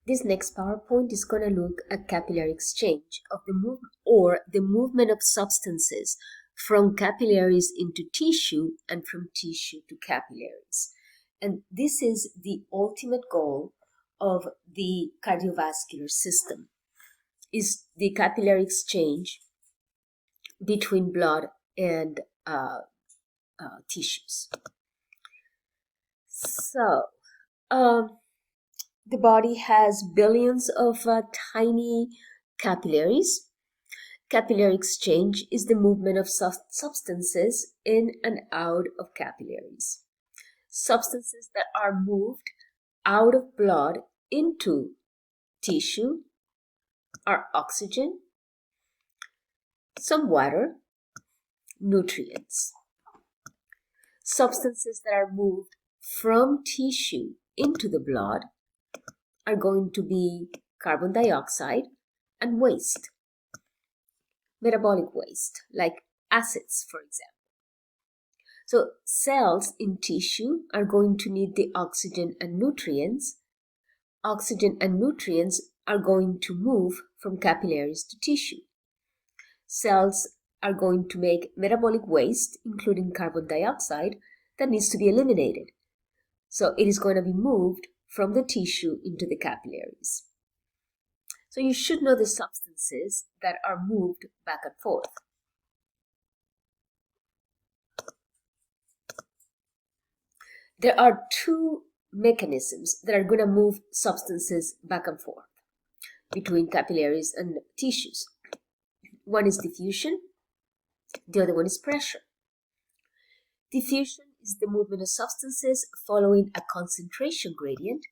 This next PowerPoint is going to look at capillary exchange of the movement of substances from capillaries into tissue and from tissue to capillaries. And this is the ultimate goal of the cardiovascular system, is the capillary exchange between blood and tissues. So, the body has billions of tiny capillaries. Capillary exchange is the movement of substances in and out of capillaries. Substances that are moved out of blood into tissue are oxygen, some water, nutrients. Substances that are moved from tissue into the blood are going to be carbon dioxide and waste, metabolic waste, like acids, for example. So cells in tissue are going to need the oxygen and nutrients. Oxygen and nutrients are going to move from capillaries to tissue. Cells are going to make metabolic waste, including carbon dioxide, that needs to be eliminated. So it is going to be moved from the tissue into the capillaries. So you should know the substances that are moved back and forth. There are two mechanisms that are going to move substances back and forth between capillaries and tissues. One is diffusion, the other one is pressure. Diffusion is the movement of substances following a concentration gradient.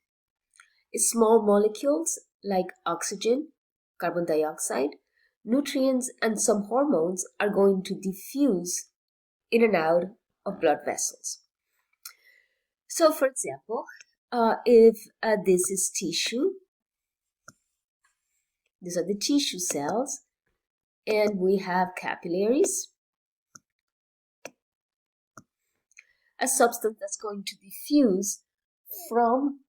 Small molecules like oxygen, carbon dioxide, nutrients, and some hormones are going to diffuse in and out of blood vessels. So, for example, if this is tissue, these are the tissue cells, and we have capillaries. A substance that's going to diffuse from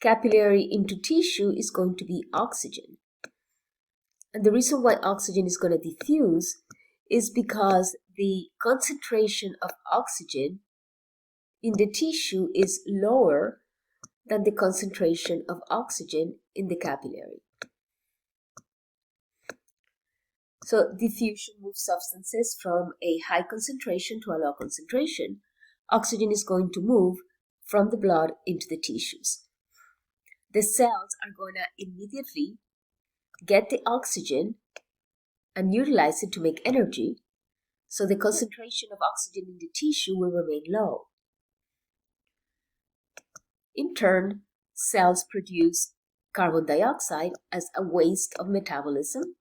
capillary into tissue is going to be oxygen. And the reason why oxygen is going to diffuse is because the concentration of oxygen in the tissue is lower than the concentration of oxygen in the capillary. So diffusion moves substances from a high concentration to a low concentration. Oxygen is going to move from the blood into the tissues. The cells are going to immediately get the oxygen and utilize it to make energy, so the concentration of oxygen in the tissue will remain low. In turn, cells produce carbon dioxide as a waste of metabolism.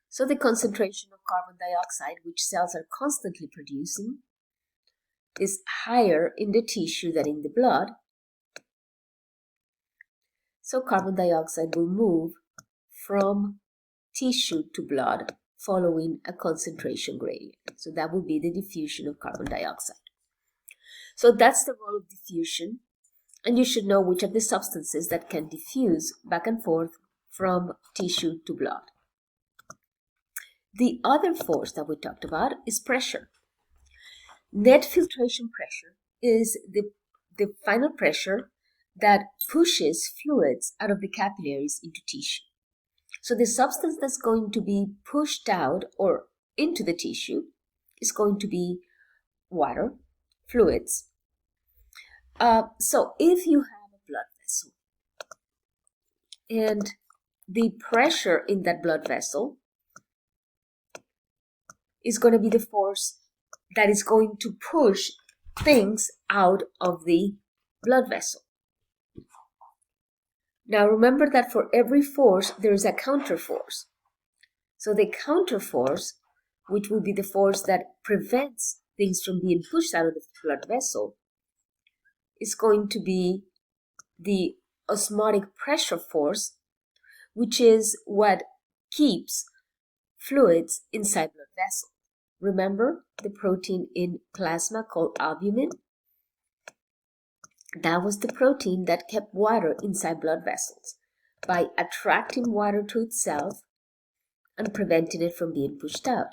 So the concentration of carbon dioxide, which cells are constantly producing, is higher in the tissue than in the blood. So carbon dioxide will move from tissue to blood following a concentration gradient. So that will be the diffusion of carbon dioxide. So that's the role of diffusion, and you should know which of the substances that can diffuse back and forth from tissue to blood. The other force that we talked about is pressure. Net filtration pressure is the final pressure that pushes fluids out of the capillaries into tissue. So the substance that's going to be pushed out or into the tissue is going to be water, fluids. So if you have a blood vessel and the pressure in that blood vessel is going to be the force that is going to push things out of the blood vessel. Now remember that for every force, there is a counterforce. So the counterforce, which will be the force that prevents things from being pushed out of the blood vessel, is going to be the osmotic pressure force, which is what keeps fluids inside blood vessels. Remember the protein in plasma called albumin? That was the protein that kept water inside blood vessels by attracting water to itself and preventing it from being pushed out.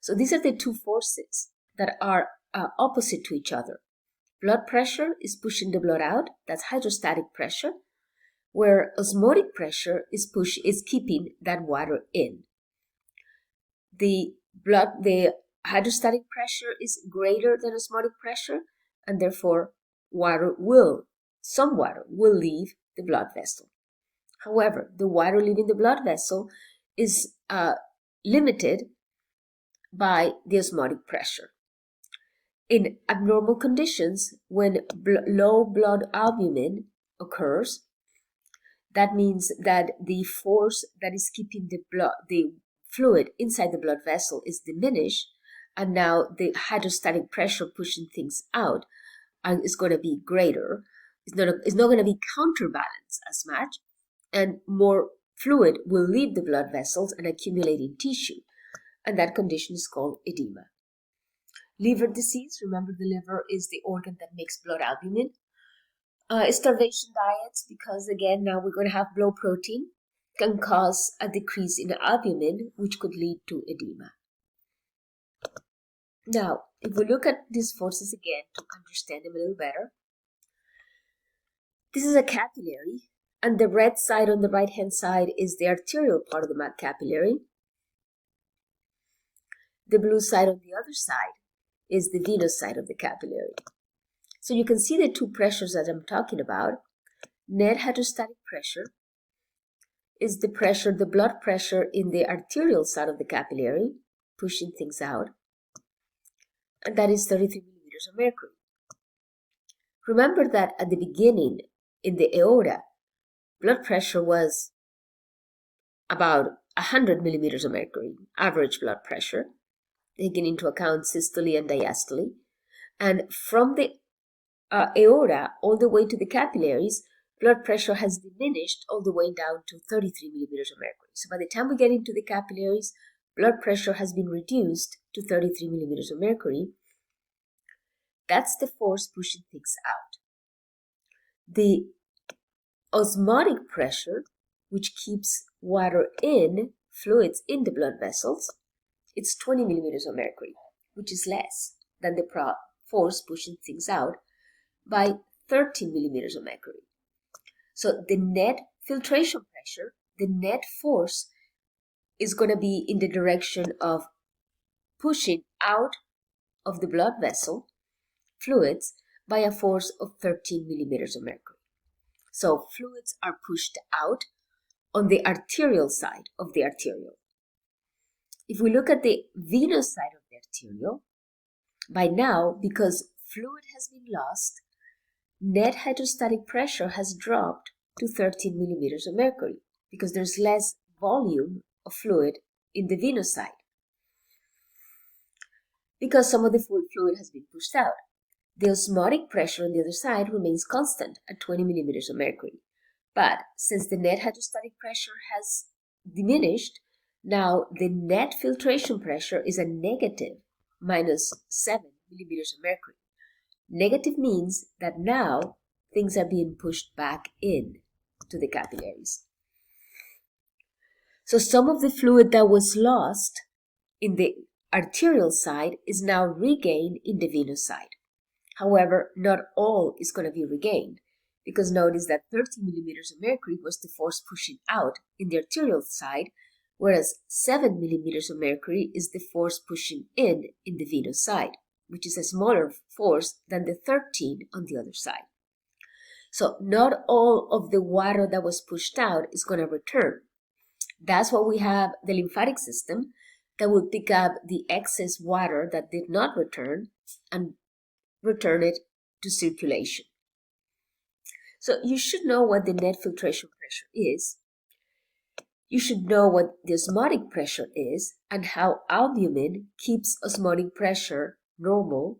So these are the two forces that are opposite to each other. Blood pressure is pushing the blood out, that's hydrostatic pressure, where osmotic pressure is keeping that water in. The hydrostatic pressure is greater than osmotic pressure, and therefore some water will leave the blood vessel. However, the water leaving the blood vessel is limited by the osmotic pressure. In abnormal conditions, when low blood albumin occurs, that means that the force that is keeping the fluid inside the blood vessel is diminished, and now the hydrostatic pressure pushing things out is going to be greater. It's not going to be counterbalanced as much, and more fluid will leave the blood vessels and accumulate in tissue, and that condition is called edema. Liver disease, remember the liver is the organ that makes blood albumin. Starvation diets, because again, now we're going to have low protein, can cause a decrease in albumin, which could lead to edema. Now, if we look at these forces again to understand them a little better, this is a capillary, and the red side on the right-hand side is the arterial part of the capillary. The blue side on the other side is the venous side of the capillary. So you can see the two pressures that I'm talking about. Net hydrostatic pressure is the blood pressure in the arterial side of the capillary, pushing things out, and that is 33 millimeters of mercury. Remember that at the beginning, in the aorta, blood pressure was about 100 millimeters of mercury, average blood pressure, taking into account systole and diastole. And from the aorta all the way to the capillaries, blood pressure has diminished all the way down to 33 millimeters of mercury. So by the time we get into the capillaries, blood pressure has been reduced to 33 millimeters of mercury. That's the force pushing things out. The osmotic pressure, which keeps fluids in the blood vessels, it's 20 millimeters of mercury, which is less than the force pushing things out by 13 millimeters of mercury. So the net filtration pressure, the net force, is going to be in the direction of pushing out of the blood vessel fluids by a force of 13 millimeters of mercury. So fluids are pushed out on the arterial side of the arteriole. If we look at the venous side of the arteriole, by now, because fluid has been lost, net hydrostatic pressure has dropped to 13 millimeters of mercury because there's less volume of fluid in the venous side, because some of the fluid has been pushed out. The osmotic pressure on the other side remains constant at 20 millimeters of mercury. But since the net hydrostatic pressure has diminished, now the net filtration pressure is a negative minus 7 millimeters of mercury. Negative means that now things are being pushed back in to the capillaries. So some of the fluid that was lost in the arterial side is now regained in the venous side. However, not all is going to be regained, because notice that 30 millimeters of mercury was the force pushing out in the arterial side, whereas 7 millimeters of mercury is the force pushing in the venous side, which is a smaller force than the 13 on the other side. So not all of the water that was pushed out is going to return. That's why we have the lymphatic system that will pick up the excess water that did not return and return it to circulation. So you should know what the net filtration pressure is. You should know what the osmotic pressure is and how albumin keeps osmotic pressure normal.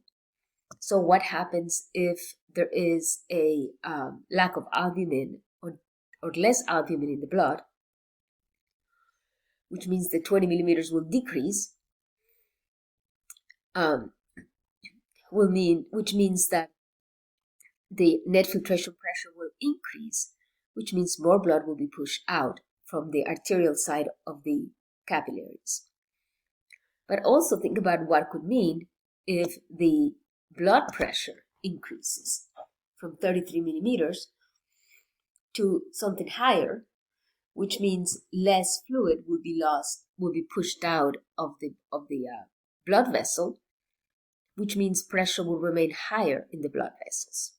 So what happens if there is a lack of albumin or less albumin in the blood, which means the 20 millimeters will decrease, which means that the net filtration pressure will increase, which means more blood will be pushed out from the arterial side of the capillaries. But also think about what could mean if the blood pressure increases from 33 millimeters to something higher, which means less fluid will be lost, will be pushed out of the blood vessel, which means pressure will remain higher in the blood vessels.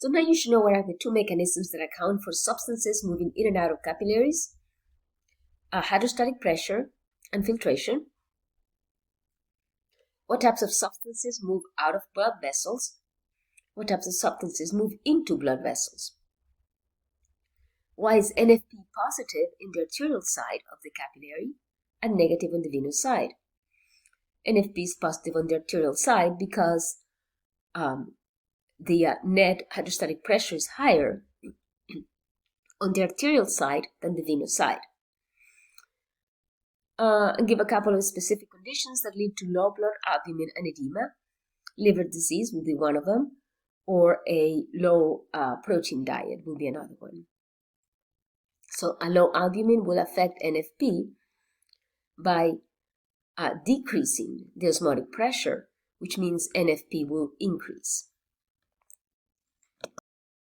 So now you should know what are the two mechanisms that account for substances moving in and out of capillaries: hydrostatic pressure and filtration. What types of substances move out of blood vessels? What types of substances move into blood vessels? Why is NFP positive in the arterial side of the capillary and negative on the venous side? NFP is positive on the arterial side because the net hydrostatic pressure is higher on the arterial side than the venous side. And give a couple of specific conditions that lead to low blood albumin and edema. Liver disease will be one of them, or a low protein diet will be another one. So a low albumin will affect NFP by decreasing the osmotic pressure, which means NFP will increase.